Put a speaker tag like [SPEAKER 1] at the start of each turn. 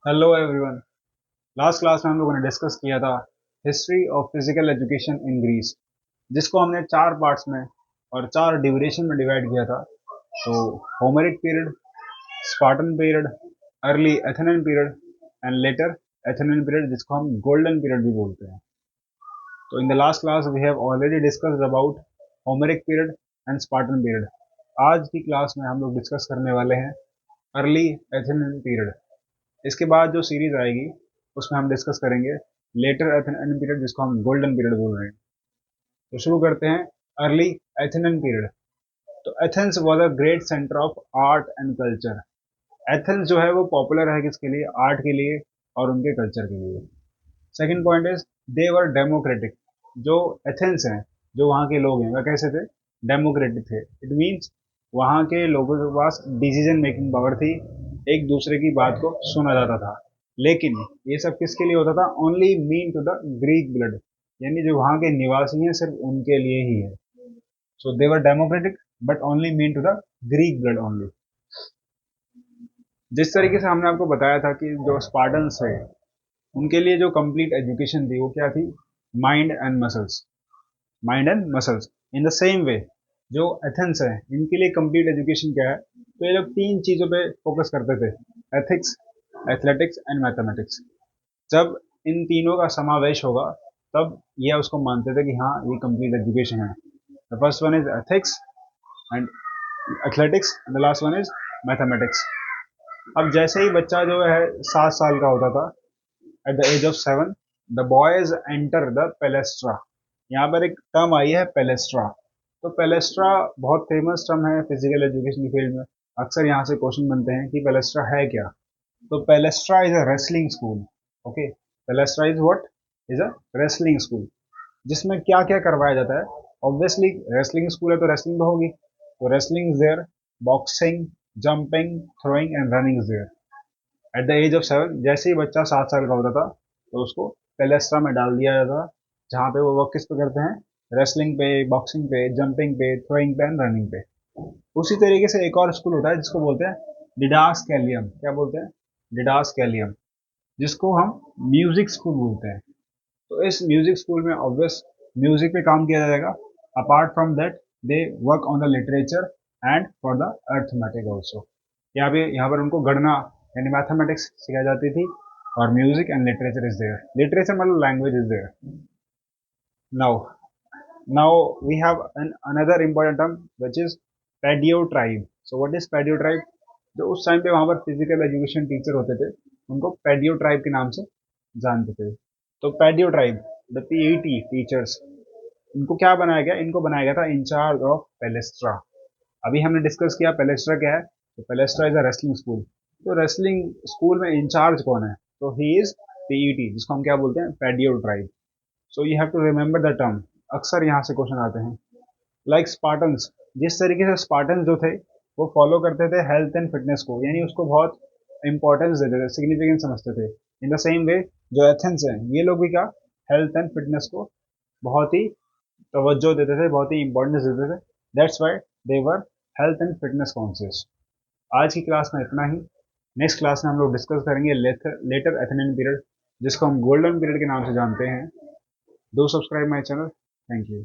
[SPEAKER 1] Hello everyone. Last class में हम लोगों ने डिस्कस किया था history of physical education in Greece, जिसको हमने चार पार्ट्स में और चार ड्यूरेशन में डिवाइड किया था। तो Homeric period, Spartan period, early Athenian period and later Athenian period, जिसको हम गोल्डन पीरियड भी बोलते हैं। तो in the last class we have already discussed about Homeric period and Spartan period. आज की क्लास में हम लोग डिस्कस करने वाले हैं अर्ली एथेनियन पीरियड। इसके बाद जो सीरीज आएगी उसमें हम डिस्कस करेंगे लेटर एथेनियन पीरियड, जिसको हम गोल्डन पीरियड बोल रहे हैं। तो शुरू करते हैं अर्ली एथेनियन पीरियड। तो Athens was a great centre of art and culture. Athens जो है वो पॉपुलर है किसके लिए? आर्ट के लिए और उनके कल्चर के लिए। Second point is they were democratic. जो एथेंस हैं, जो वहाँ के लोग हैं, वह कैसे थे? डेमोक्रेटिक थे। इट मीन्स वहाँ के लोगों के पास डिसीजन मेकिंग पावर थी, एक दूसरे की बात को सुना जाता था। लेकिन ये सब किसके लिए होता था? Only mean to the Greek blood, यानी जो वहाँ के निवासी हैं सिर्फ उनके लिए ही है। So they were democratic but only mean to the Greek blood only. जिस तरीके से हमने आपको बताया था कि जो स्पार्टन्स है उनके लिए जो कंप्लीट एजुकेशन थी वो क्या थी? Mind and muscles. Mind and muscles. In the same way जो एथेंस है इनके लिए कंप्लीट एजुकेशन क्या है? तो ये लोग तीन चीजों पे फोकस करते थे: एथिक्स, एथलेटिक्स एंड मैथमेटिक्स। जब इन तीनों का समावेश होगा तब ये उसको मानते थे कि हाँ ये कंप्लीट एजुकेशन है। The first one is ethics and athletics, the last one is mathematics. अब जैसे ही बच्चा जो है 7 साल का होता था, at the age of 7 the boys enter the palaestra. यहाँ पर एक टर्म आई है पेलेस्ट्रा। तो पेलेस्ट्रा बहुत फेमस टर्म है फिजिकल एजुकेशन की फील्ड में। अक्सर यहाँ से क्वेश्चन बनते हैं कि पेलेस्ट्रा है क्या। तो palaestra is a wrestling school. Okay, palaestra is what? Is a wrestling school. जिसमें क्या क्या करवाया जाता है? ऑब्वियसली रेसलिंग स्कूल है तो रेसलिंग तो होगी। तो wrestling is there, boxing, jumping, throwing and running is there. At the age of 7 जैसे ही बच्चा 7 साल का होता था तो उसको पेलेस्ट्रा में डाल दिया जाता था, जहाँ पे वो वर्क किस पे करते हैं? रेसलिंग पे, बॉक्सिंग पे, जंपिंग पे, थ्रोइंग पे एंड रनिंग पे। उसी तरीके से एक और स्कूल होता है जिसको बोलते हैं डिडास कैलियम। क्या बोलते हैं? डिडास कैलियम, जिसको हम म्यूजिक स्कूल बोलते हैं। तो इस म्यूजिक स्कूल में ऑब्वियस म्यूजिक पे काम किया जाएगा। Apart from that they work on the literature and for the arithmetic also. यहाँ पर उनको गणना यानी मैथमेटिक्स सिखाई जाती थी। और music and literature is there. Literature मतलब language is there. Now now we have another important term which is paidotribe. So what is paidotribe? जो उस टाइम पे वहां पर फिजिकल एजुकेशन टीचर होते थे उनको पैडियो ट्राइब के नाम से जानते थे। तो पैडियो ट्राइब, द पीईटी टीचर्स, इनको क्या बनाया गया? इनको बनाया गया था इंचार्ज ऑफ पेलेस्ट्रा। अभी हमने डिस्कस किया पेलेस्ट्रा क्या है। तो palaestra is a wrestling school. तो रेसलिंग स्कूल में इंचार्ज कौन है? तो ही इज पीईटी, जिसको हम क्या बोलते हैं? Paidotribe. So you have to remember the term. अक्सर यहाँ से क्वेश्चन आते हैं। लाइक स्पार्टन्स, जिस तरीके से स्पार्टन्स जो थे वो फॉलो करते थे हेल्थ एंड फिटनेस को, यानी उसको बहुत इंपॉर्टेंस देते थे, सिग्निफिकेंस समझते थे। इन द सेम वे जो एथेंस है ये लोग भी क्या? हेल्थ एंड फिटनेस को बहुत ही तवज्जो देते थे, बहुत ही इंपॉर्टेंस देते थे। That's why they were health and fitness conscious. आज की क्लास में इतना ही। नेक्स्ट क्लास में हम लोग डिस्कस करेंगे लेटर एथेनियन पीरियड, जिसको हम गोल्डन पीरियड के नाम से जानते हैं। Do subscribe my channel. Thank you.